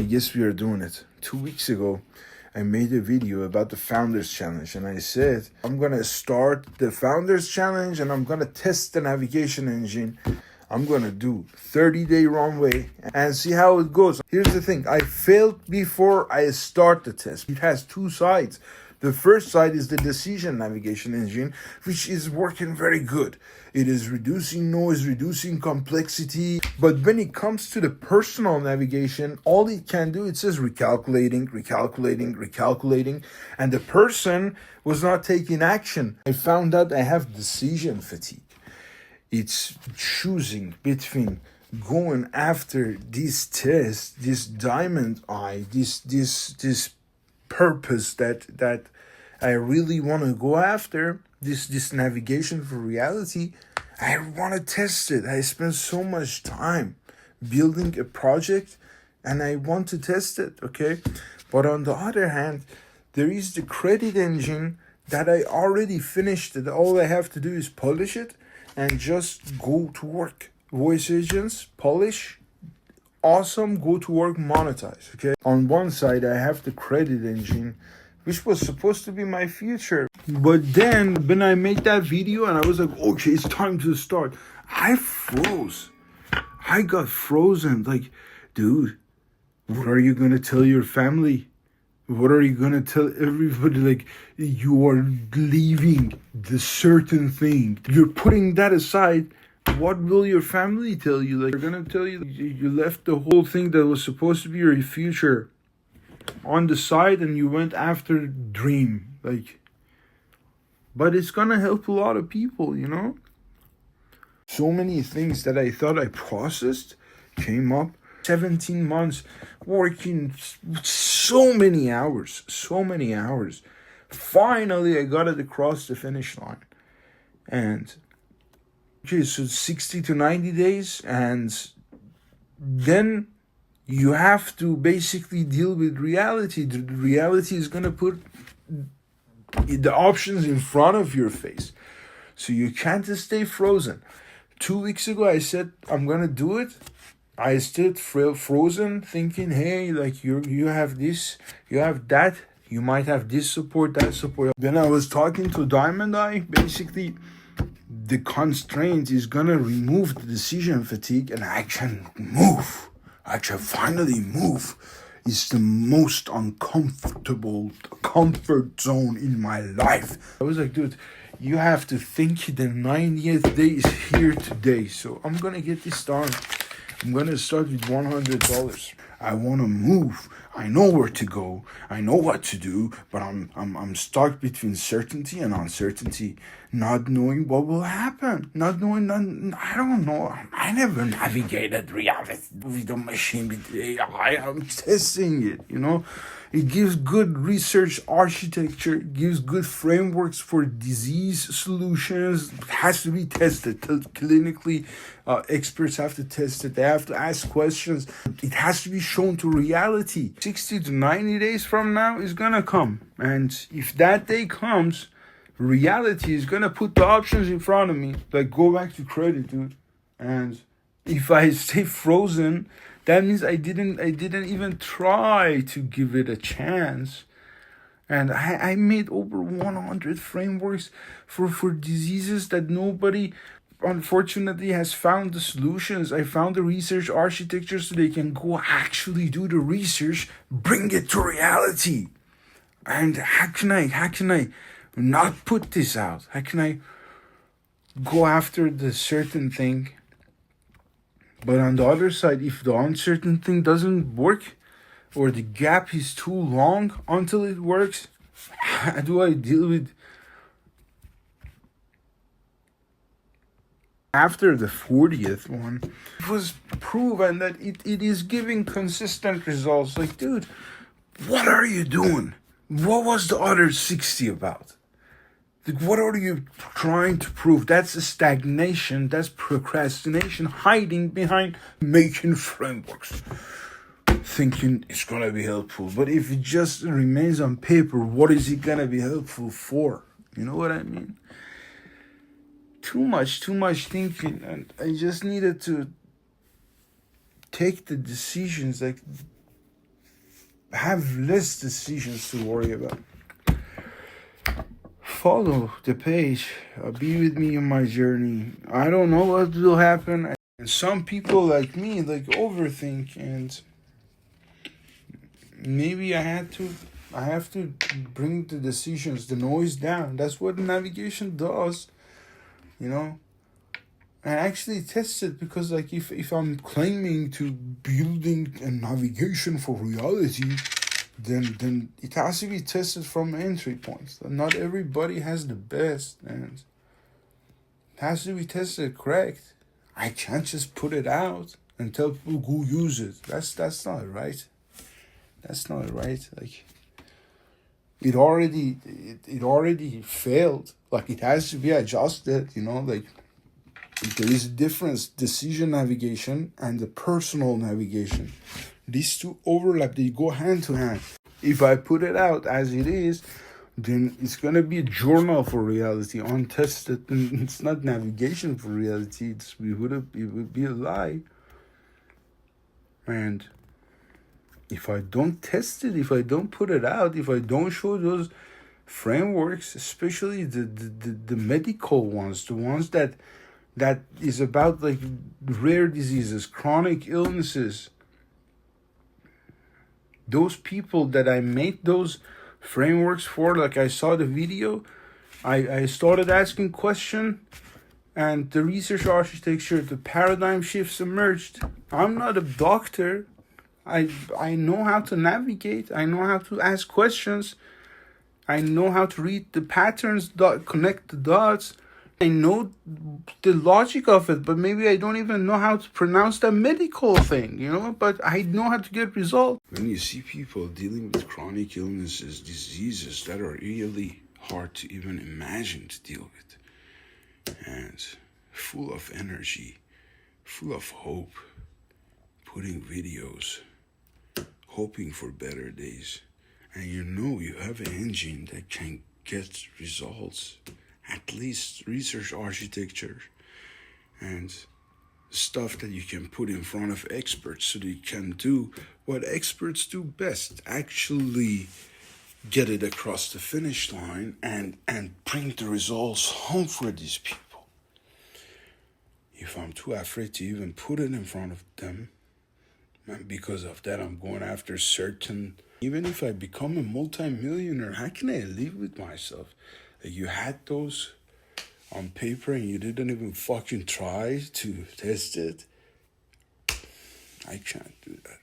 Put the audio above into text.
guess we are doing it. 2 weeks ago, I made a video about the Founders Challenge, and I said I'm gonna start the Founders Challenge and I'm gonna test the navigation engine. I'm gonna do 30-day runway and see how it goes. Here's the thing, I failed before I start the test. It has two sides. The first side is the decision navigation engine, which is working very good. It is reducing noise, reducing complexity. But when it comes to the personal navigation, all it can do, it says recalculating. And the person was not taking action. I found out I have decision fatigue. It's choosing between going after this test, this diamond eye, this purpose that I really want to go after, this navigation for reality. I want to test it. I spent so much time building a project and I want to test it, okay? But on the other hand, there is the credit engine that I already finished it. All I have to do is polish it and just go to work. Voice agents, polish, awesome, go to work, monetize, okay? On one side, I have the credit engine, which was supposed to be my future. But then when I made that video and I was like, okay, it's time to start, I froze. I got frozen. Like, dude, what are you going to tell your family? What are you going to tell everybody? Like, you are leaving the certain thing. You're putting that aside. What will your family tell you? Like, they're going to tell you you left the whole thing that was supposed to be your future on the side and you went after dream. Like, but it's going to help a lot of people, you know? So many things that I thought I processed came up. 17 months working so many hours. Finally, I got it across the finish line. And okay, so 60 to 90 days, and then you have to basically deal with reality. The reality is going to put the options in front of your face. So you can't just stay frozen. 2 weeks ago, I said, I'm going to do it. I stood frozen thinking, hey, like you have this, you have that, you might have this support, that support. Then I was talking to Diamond Eye. Basically, the constraint is going to remove the decision fatigue and I can move. I can finally move. It's the most uncomfortable comfort zone in my life. I was like, dude, you have to think the 90th day is here today. So I'm going to get this done. I'm going to start with $100. I want to move. I know where to go. I know what to do, but I'm stuck between certainty and uncertainty, not knowing what will happen, not knowing, I don't know. I never navigated reality with a machine, with AI. I'm testing it, you know. It gives good research architecture, it gives good frameworks for disease solutions. It has to be tested clinically. Experts have to test it. They have to ask questions. It has to be shown to reality. 60 to 90 days from now is gonna come. And if that day comes, reality is gonna put the options in front of me. Like, go back to credit, dude. And if I stay frozen, that means I didn't even try to give it a chance. And I made over 100 frameworks for diseases that nobody, unfortunately, has found the solutions. I found the research architecture so they can go actually do the research, bring it to reality. And how can I not put this out? How can I go after the certain thing? But on the other side, if the uncertain thing doesn't work or the gap is too long until it works, how do I deal with? After the 40th one, it was proven that it is giving consistent results. Like, dude, what are you doing? What was the other 60 about? Like, what are you trying to prove? That's a stagnation. That's procrastination, hiding behind making frameworks, thinking it's going to be helpful. But if it just remains on paper, what is it going to be helpful for? You know what I mean? Too much thinking. And I just needed to take the decisions. Like, have less decisions to worry about. Follow the page. Be with me on my journey. I don't know what will happen. And some people like me overthink, and maybe I have to bring the decisions, the noise down. That's what navigation does, you know. I actually tested, because if I'm claiming to building a navigation for reality, then it has to be tested from entry points. Not everybody has the best, and it has to be tested correct. I can't just put it out and tell people go use it. That's not right. That's not right. It already failed. It has to be adjusted. There is a difference: decision navigation and the personal navigation. These two overlap. They go hand to hand. If I put it out as it is, then it's gonna be a journal for reality, untested, and it's not navigation for reality. It would be a lie. And if I don't test it, if I don't put it out, if I don't show those frameworks, especially the medical ones, the ones that is about rare diseases, chronic illnesses, those people that I made those frameworks for, I saw the video, I started asking questions, and the research architecture, the paradigm shifts emerged. I'm not a doctor. I know how to navigate. I know how to ask questions. I know how to read the patterns, connect the dots. I know the logic of it, but maybe I don't even know how to pronounce the medical thing, but I know how to get results. When you see people dealing with chronic illnesses, diseases that are really hard to even imagine to deal with, and full of energy, full of hope, putting videos, hoping for better days, and you have an engine that can get results, at least research architecture and stuff that you can put in front of experts so they can do what experts do best: actually get it across the finish line and bring the results home for these people. If I'm too afraid to even put it in front of them, and because of that I'm going after certain, even if I become a multi-millionaire, how can I live with myself? You had those on paper and you didn't even fucking try to test it. I can't do that.